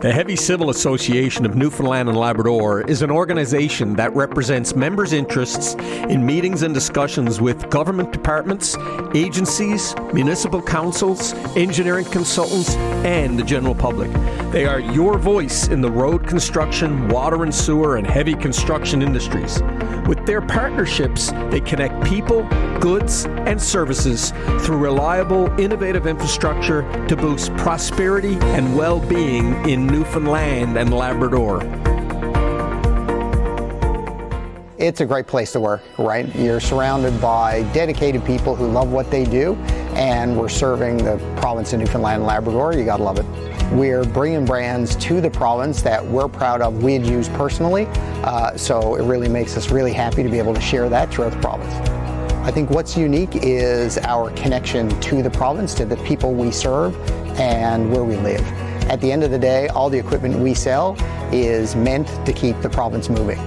The Heavy Civil Association of Newfoundland and Labrador is an organization that represents members' interests in meetings and discussions with government departments, agencies, municipal councils, engineering consultants, and the general public. They are your voice in the road construction, water and sewer, and heavy construction industries. With their partnerships, they connect people, goods, and services through reliable, innovative infrastructure to boost prosperity and well-being in Newfoundland and Labrador. It's a great place to work, right? You're surrounded by dedicated people who love what they do, and we're serving the province of Newfoundland and Labrador. You gotta love it. We're bringing brands to the province that we're proud of, we'd use personally, so it really makes us really happy to be able to share that throughout the province. I think what's unique is our connection to the province, to the people we serve, and where we live. At the end of the day, all the equipment we sell is meant to keep the province moving.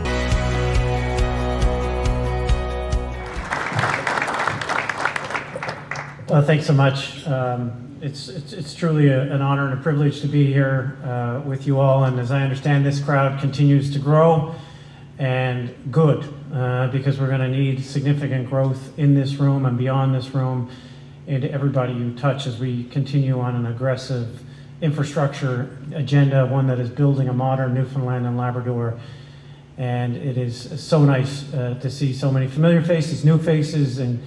Thanks so much. It's truly an honor and a privilege to be here with you all, and as I understand, this crowd continues to grow, and good, because we're going to need significant growth in this room and beyond this room, and to everybody you touch as we continue on an aggressive infrastructure agenda, one that is building a modern Newfoundland and Labrador. And it is so nice to see so many familiar faces, new faces, and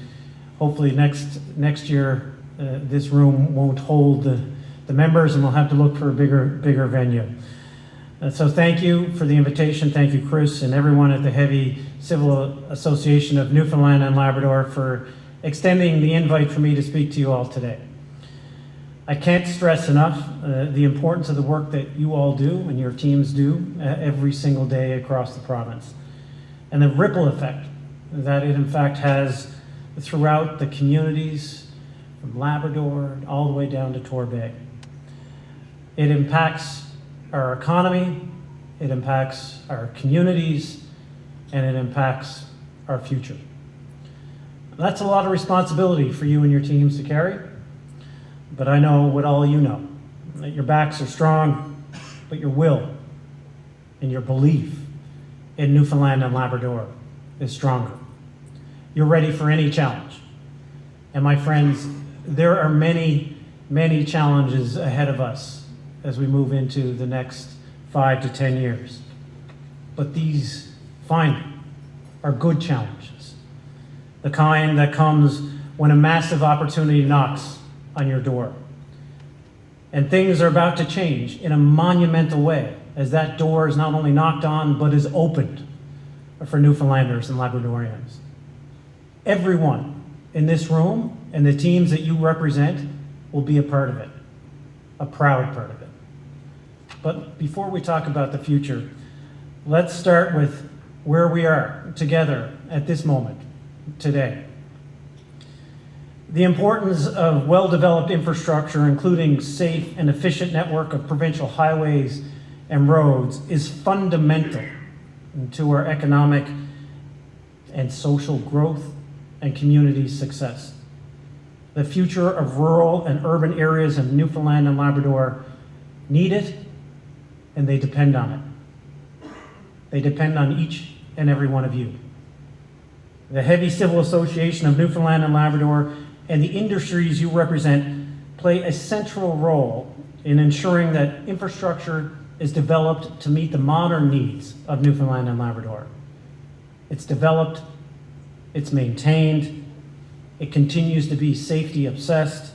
hopefully next year this room won't hold the members, and we'll have to look for a bigger venue. So thank you for the invitation. Thank you, Chris, and everyone at the Heavy Civil Association of Newfoundland and Labrador for extending the invite for me to speak to you all today. I can't stress enough the importance of the work that you all do and your teams do every single day across the province, and the ripple effect that it in fact has throughout the communities from Labrador all the way down to Torbay. It impacts our economy, it impacts our communities, and it impacts our future. That's a lot of responsibility for you and your teams to carry, but I know what all you know, that your backs are strong, but your will and your belief in Newfoundland and Labrador is stronger. You're ready for any challenge. And my friends, there are many, many challenges ahead of us as we move into the next 5 to 10 years. But these, finally, are good challenges. The kind that comes when a massive opportunity knocks on your door. And things are about to change in a monumental way as that door is not only knocked on, but is opened for Newfoundlanders and Labradorians. Everyone in this room and the teams that you represent will be a part of it, a proud part of it. But before we talk about the future, let's start with where we are together at this moment, today. The importance of well-developed infrastructure, including safe and efficient network of provincial highways and roads, is fundamental to our economic and social growth and community success. The future of rural and urban areas of Newfoundland and Labrador need it, and they depend on it. They depend on each and every one of you. The Heavy Civil Association of Newfoundland and Labrador and the industries you represent play a central role in ensuring that infrastructure is developed to meet the modern needs of Newfoundland and Labrador. It's developed, it's maintained, it continues to be safety obsessed,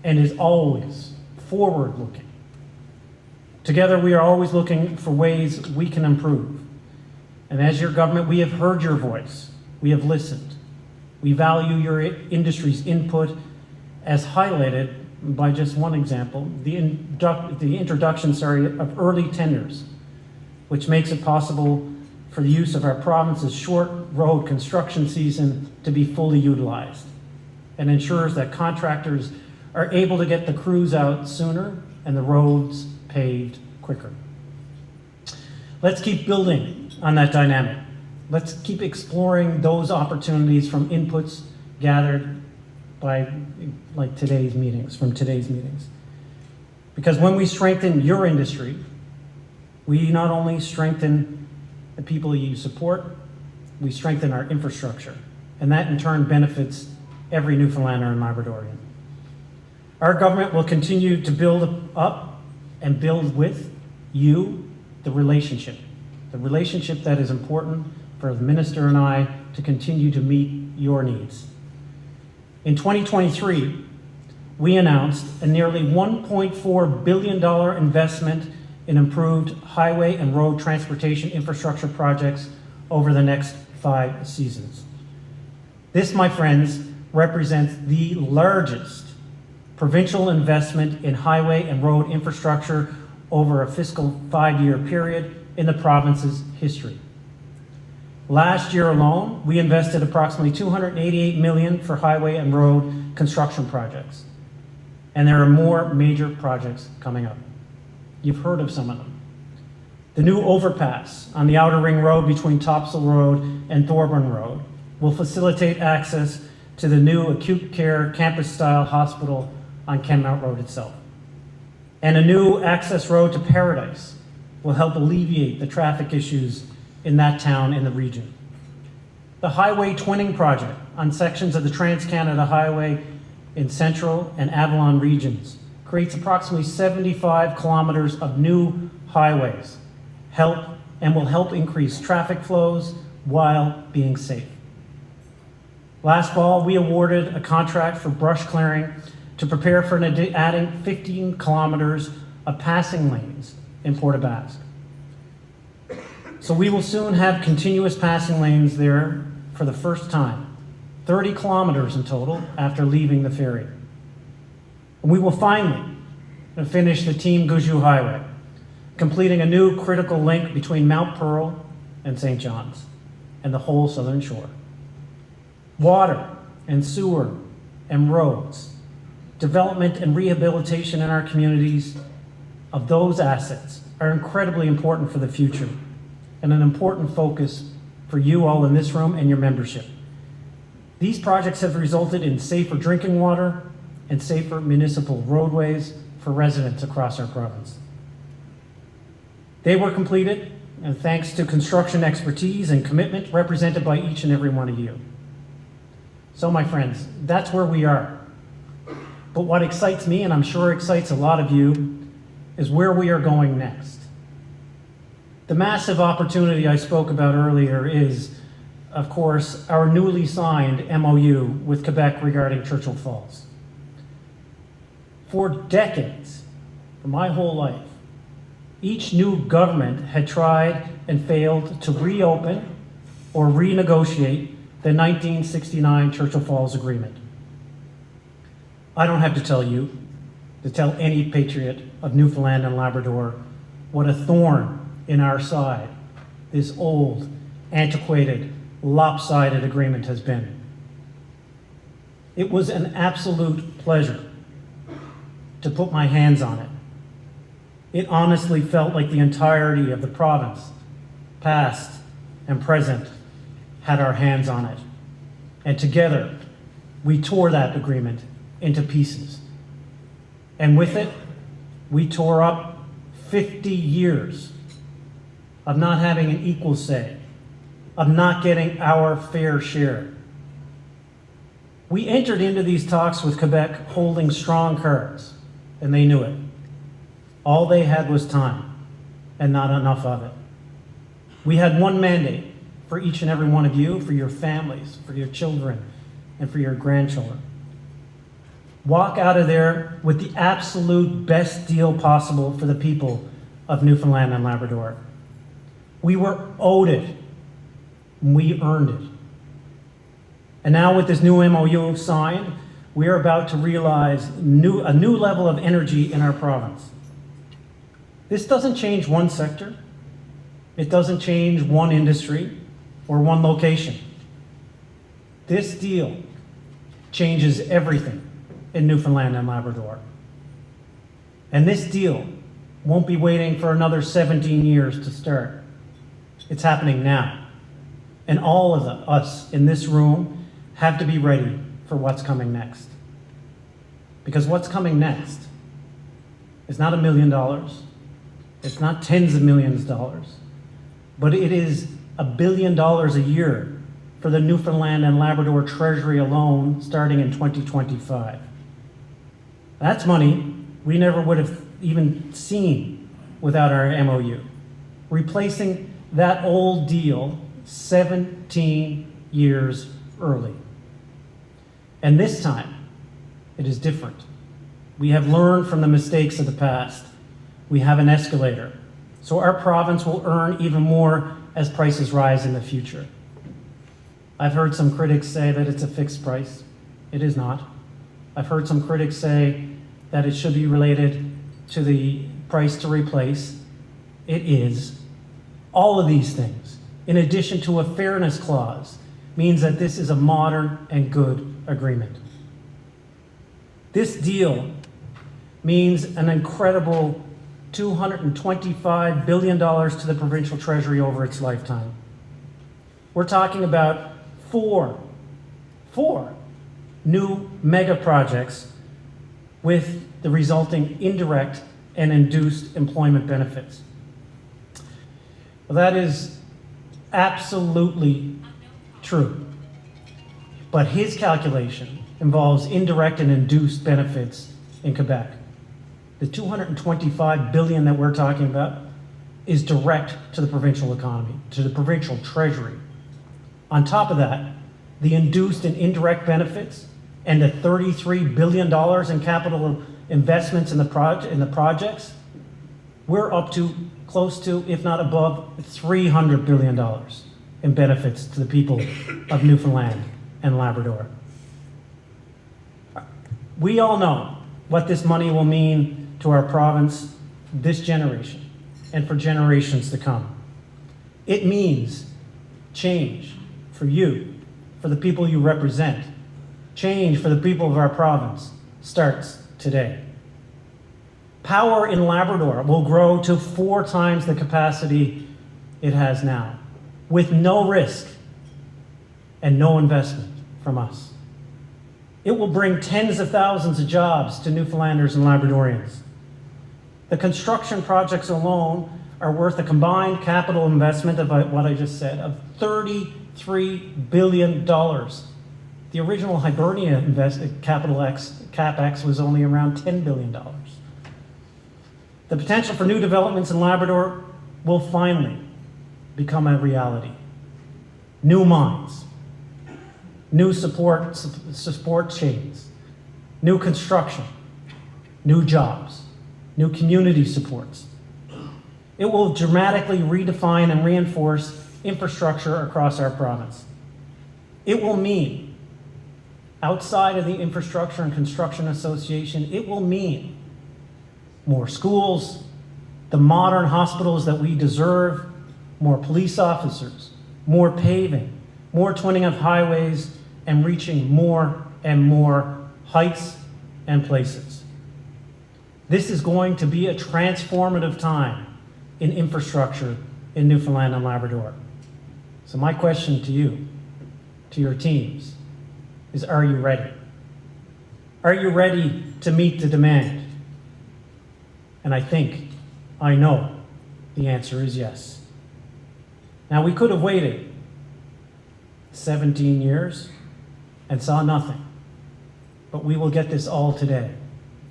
and is always forward-looking. Together, we are always looking for ways we can improve. And as your government, we have heard your voice. We have listened. We value your industry's input, as highlighted by just one example, the introduction of early tenders, which makes it possible for the use of our province's short road construction season to be fully utilized, and ensures that contractors are able to get the crews out sooner and the roads paved quicker. Let's keep building on that dynamic. Let's keep exploring those opportunities from inputs gathered by today's meetings. Because when we strengthen your industry we not only strengthen the people you support, we strengthen our infrastructure, and that in turn benefits every Newfoundlander and Labradorian. Our government will continue to build up and build with you the relationship that is important for the minister and I to continue to meet your needs. In 2023, we announced a nearly $1.4 billion investment in improved highway and road transportation infrastructure projects over the next 5 seasons. This, my friends, represents the largest provincial investment in highway and road infrastructure over a fiscal 5-year period in the province's history. Last year alone, we invested approximately $288 million for highway and road construction projects. And there are more major projects coming up. You've heard of some of them. The new overpass on the Outer Ring Road between Topsail Road and Thorburn Road will facilitate access to the new acute care campus-style hospital on Kenmount Road itself. And a new access road to Paradise will help alleviate the traffic issues in that town and the region. The highway twinning project on sections of the Trans-Canada Highway in Central and Avalon regions creates approximately 75 kilometers of new highways, will help increase traffic flows while being safe. Last fall, we awarded a contract for brush clearing to prepare for adding 15 kilometers of passing lanes in Port aux Basques. So we will soon have continuous passing lanes there for the first time, 30 kilometers in total after leaving the ferry. And we will finally finish the Team Gouju Highway, completing a new critical link between Mount Pearl and St. John's and the whole southern shore. Water and sewer and roads, development and rehabilitation in our communities of those assets are incredibly important for the future and an important focus for you all in this room and your membership. These projects have resulted in safer drinking water and safer municipal roadways for residents across our province. They were completed, and thanks to construction expertise and commitment represented by each and every one of you. So, my friends, that's where we are. But what excites me, and I'm sure excites a lot of you, is where we are going next. The massive opportunity I spoke about earlier is, of course, our newly signed MOU with Quebec regarding Churchill Falls. For decades, for my whole life, each new government had tried and failed to reopen or renegotiate the 1969 Churchill Falls Agreement. I don't have to tell any patriot of Newfoundland and Labrador what a thorn in our side this old, antiquated, lopsided agreement has been. It was an absolute pleasure to put my hands on it. It honestly felt like the entirety of the province, past and present, had our hands on it. And together, we tore that agreement into pieces. And with it, we tore up 50 years of not having an equal say, of not getting our fair share. We entered into these talks with Quebec holding strong cards, and they knew it. All they had was time, and not enough of it. We had one mandate for each and every one of you, for your families, for your children, and for your grandchildren. Walk out of there with the absolute best deal possible for the people of Newfoundland and Labrador. We were owed it, and we earned it. And now with this new MOU signed, we are about to realize a new level of energy in our province. This doesn't change one sector. It doesn't change one industry or one location. This deal changes everything in Newfoundland and Labrador. And this deal won't be waiting for another 17 years to start. It's happening now. And all of us in this room have to be ready for what's coming next. Because what's coming next is not $1 million. It's not tens of millions of dollars, but it is $1 billion a year for the Newfoundland and Labrador Treasury alone starting in 2025. That's money we never would have even seen without our MOU, replacing that old deal 17 years early. And this time, it is different. We have learned from the mistakes of the past. We have an escalator, so our province will earn even more as prices rise in the future. I've heard some critics say that it's a fixed price. It is not. I've heard some critics say that it should be related to the price to replace. It is. All of these things, in addition to a fairness clause, means that this is a modern and good agreement. This deal means an incredible $225 billion to the provincial treasury over its lifetime. We're talking about four new mega projects with the resulting indirect and induced employment benefits. Well, that is absolutely true. But his calculation involves indirect and induced benefits in Quebec. The $225 billion that we're talking about is direct to the provincial economy, to the provincial treasury. On top of that, the induced and indirect benefits and the $33 billion in capital investments in the projects, we're up to close to, if not above, $300 billion in benefits to the people of Newfoundland and Labrador. We all know what this money will mean to our province this generation and for generations to come. It means change for you, for the people you represent. Change for the people of our province starts today. Power in Labrador will grow to 4 times the capacity it has now, with no risk and no investment from us. It will bring tens of thousands of jobs to Newfoundlanders and Labradorians. The construction projects alone are worth a combined capital investment of what I just said, of $33 billion. The original Hibernia CapEx was only around $10 billion. The potential for new developments in Labrador will finally become a reality. New mines, new support chains, new construction, new jobs, new community supports. It will dramatically redefine and reinforce infrastructure across our province. It will mean, outside of the Infrastructure and Construction Association, it will mean more schools, the modern hospitals that we deserve, more police officers, more paving, more twinning of highways, and reaching more and more heights and places. This is going to be a transformative time in infrastructure in Newfoundland and Labrador. So my question to you, to your teams, is are you ready? Are you ready to meet the demand? And I know the answer is yes. Now, we could have waited 17 years and saw nothing, but we will get this all today.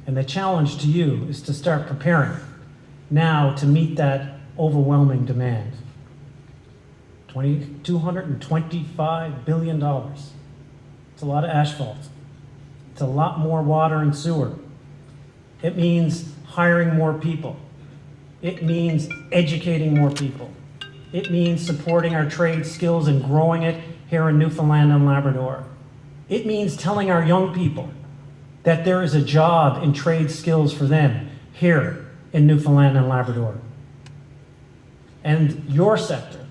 And the challenge to you is to start preparing now to meet that overwhelming demand. $225 billion. It's a lot of asphalt. It's a lot more water and sewer. It means hiring more people. It means educating more people. It means supporting our trade skills and growing it here in Newfoundland and Labrador. It means telling our young people that there is a job in trade skills for them here in Newfoundland and Labrador. And your sector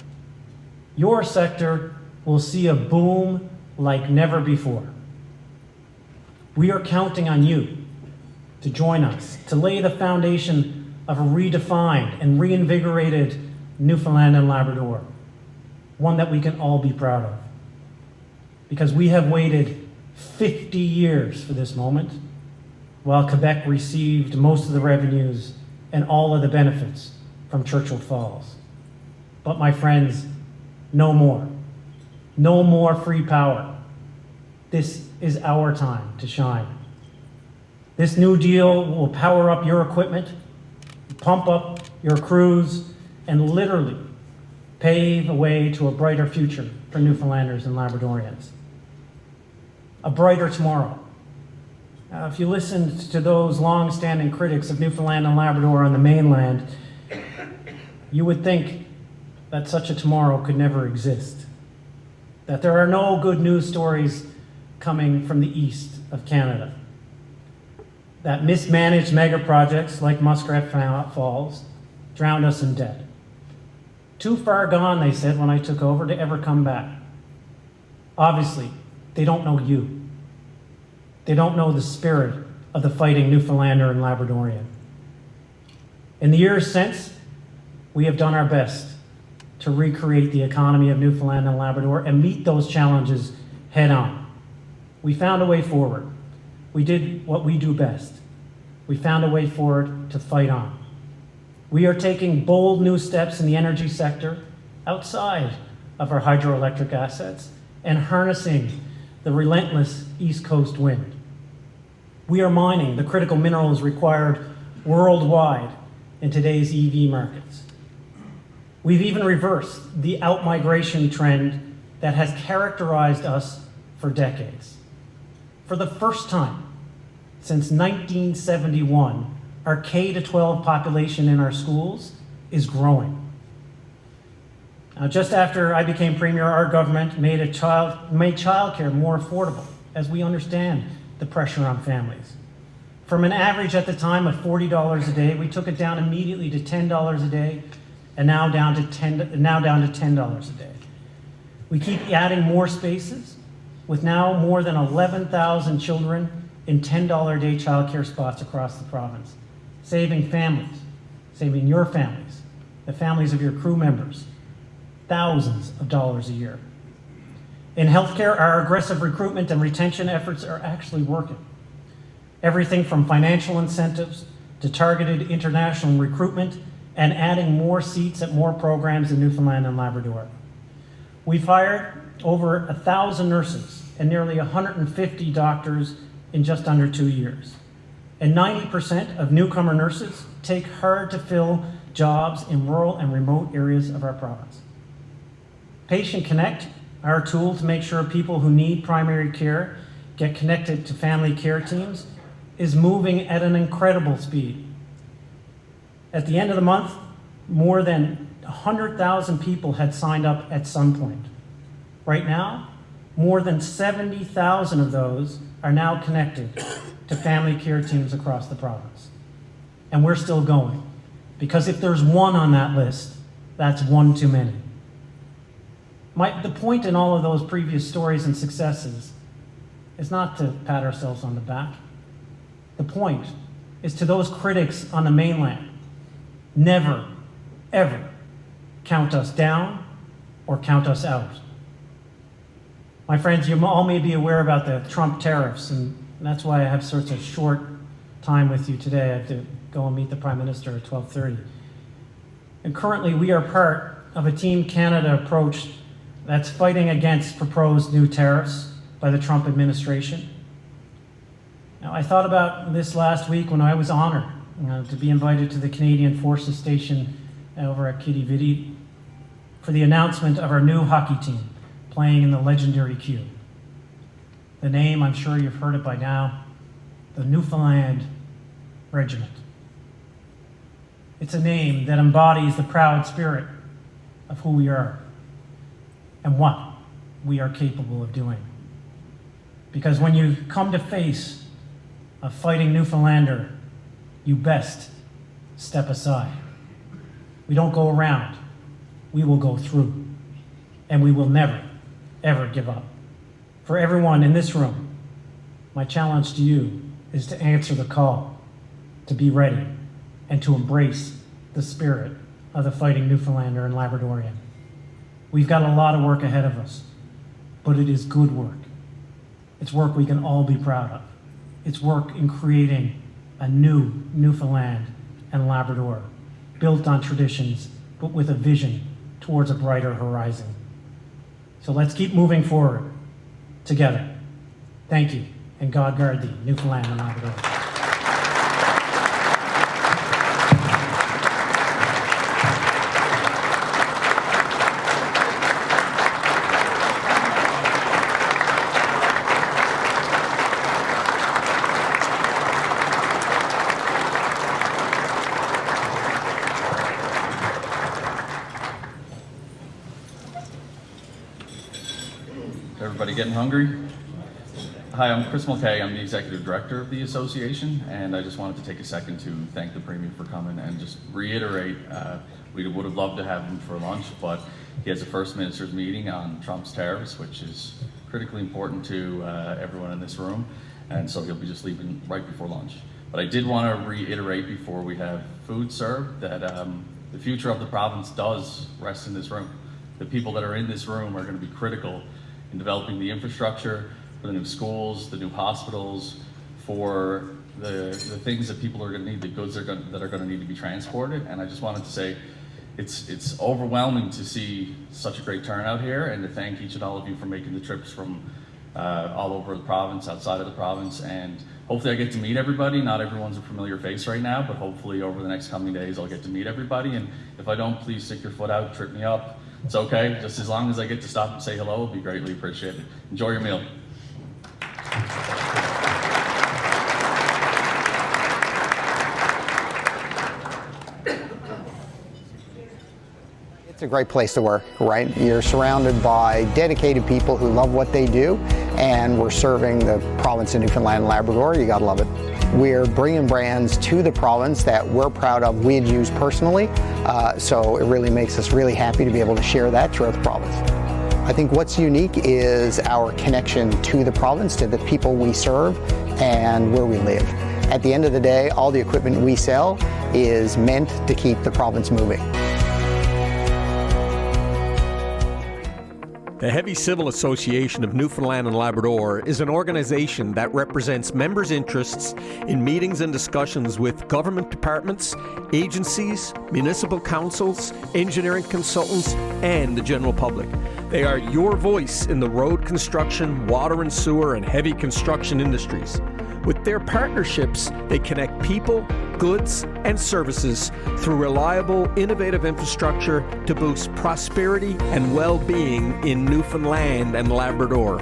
will see a boom like never before. We are counting on you to join us, to lay the foundation of a redefined and reinvigorated Newfoundland and Labrador, one that we can all be proud of. Because we have waited 50 years for this moment, while Quebec received most of the revenues and all of the benefits from Churchill Falls. But my friends, no more. No more free power. This is our time to shine. This new deal will power up your equipment, pump up your crews, and literally pave a way to a brighter future for Newfoundlanders and Labradorians. A brighter tomorrow. If you listened to those long-standing critics of Newfoundland and Labrador on the mainland, you would think that such a tomorrow could never exist. That there are no good news stories coming from the east of Canada. That mismanaged mega projects like Muskrat Falls drowned us in debt. Too far gone, they said when I took over, to ever come back. Obviously, they don't know you. They don't know the spirit of the fighting Newfoundlander and Labradorian. In the years since, we have done our best to recreate the economy of Newfoundland and Labrador and meet those challenges head on. We found a way forward. We did what we do best. We found a way forward to fight on. We are taking bold new steps in the energy sector outside of our hydroelectric assets and harnessing the relentless East Coast wind. We are mining the critical minerals required worldwide in today's EV markets. We've even reversed the outmigration trend that has characterized us for decades. For the first time since 1971, our K-12 population in our schools is growing. Now, just after I became Premier, our government made childcare more affordable, as we understand the pressure on families. From an average at the time of $40 a day, we took it down immediately to $10 a day, and now down to $10 a day. We keep adding more spaces, with now more than 11,000 children in $10 a day childcare spots across the province, saving families, saving your families, the families of your crew members, thousands of dollars a year. In healthcare, our aggressive recruitment and retention efforts are actually working. Everything from financial incentives to targeted international recruitment and adding more seats at more programs in Newfoundland and Labrador. We've hired over 1,000 nurses and nearly 150 doctors in just under 2 years. And 90% of newcomer nurses take hard-to-fill jobs in rural and remote areas of our province. Patient Connect, our tool to make sure people who need primary care get connected to family care teams, is moving at an incredible speed. At the end of the month, more than 100,000 people had signed up at some point. Right now, more than 70,000 of those are now connected to family care teams across the province. And we're still going, because if there's one on that list, that's one too many. The point in all of those previous stories and successes is not to pat ourselves on the back. The point is to those critics on the mainland, never, ever count us down or count us out. My friends, you all may be aware about the Trump tariffs, and that's why I have such a short time with you today. I have to go and meet the Prime Minister at 12:30. And currently, we are part of a Team Canada approach that's fighting against proposed new tariffs by the Trump administration. Now, I thought about this last week when I was honored to be invited to the Canadian Forces Station over at Kitty Vidi for the announcement of our new hockey team playing in the legendary Q. The name, I'm sure you've heard it by now, the Newfoundland Regiment. It's a name that embodies the proud spirit of who we are and what we are capable of doing. Because when you come to face a fighting Newfoundlander, you best step aside. We don't go around, we will go through, and we will never, ever give up. For everyone in this room, my challenge to you is to answer the call, to be ready, and to embrace the spirit of the fighting Newfoundlander and Labradorian. We've got a lot of work ahead of us, but it is good work. It's work we can all be proud of. It's work in creating a new Newfoundland and Labrador built on traditions, but with a vision towards a brighter horizon. So let's keep moving forward together. Thank you, and God guard thee, Newfoundland and Labrador. Everybody getting hungry? Hi, I'm Chris Mulcahy. I'm the Executive Director of the Association, and I just wanted to take a second to thank the Premier for coming and just reiterate, we would have loved to have him for lunch, but he has a First Minister's meeting on Trump's tariffs, which is critically important to everyone in this room, and so he'll be just leaving right before lunch. But I did want to reiterate before we have food served that the future of the province does rest in this room. The people that are in this room are going to be critical in developing the infrastructure for the new schools, the new hospitals, for the things that people are going to need, the goods that are going to need to be transported. And I just wanted to say it's overwhelming to see such a great turnout here, and to thank each and all of you for making the trips from all over the province, outside of the province, and hopefully I get to meet everybody. Not everyone's a familiar face right now, but hopefully over the next coming days I'll get to meet everybody, and if I don't, please stick your foot out, trip me up. It's okay, just as long as I get to stop and say hello, it'll be greatly appreciated. Enjoy your meal. It's a great place to work, right? You're surrounded by dedicated people who love what they do, and we're serving the province of Newfoundland and Labrador. You gotta love it. We're bringing brands to the province that we're proud of, we'd use personally, so it really makes us really happy to be able to share that throughout the province. I think what's unique is our connection to the province, to the people we serve, and where we live. At the end of the day, all the equipment we sell is meant to keep the province moving. The Heavy Civil Association of Newfoundland and Labrador is an organization that represents members' interests in meetings and discussions with government departments, agencies, municipal councils, engineering consultants, and the general public. They are your voice in the road construction, water and sewer, and heavy construction industries. With their partnerships, they connect people, goods, and services through reliable, innovative infrastructure to boost prosperity and well-being in Newfoundland and Labrador.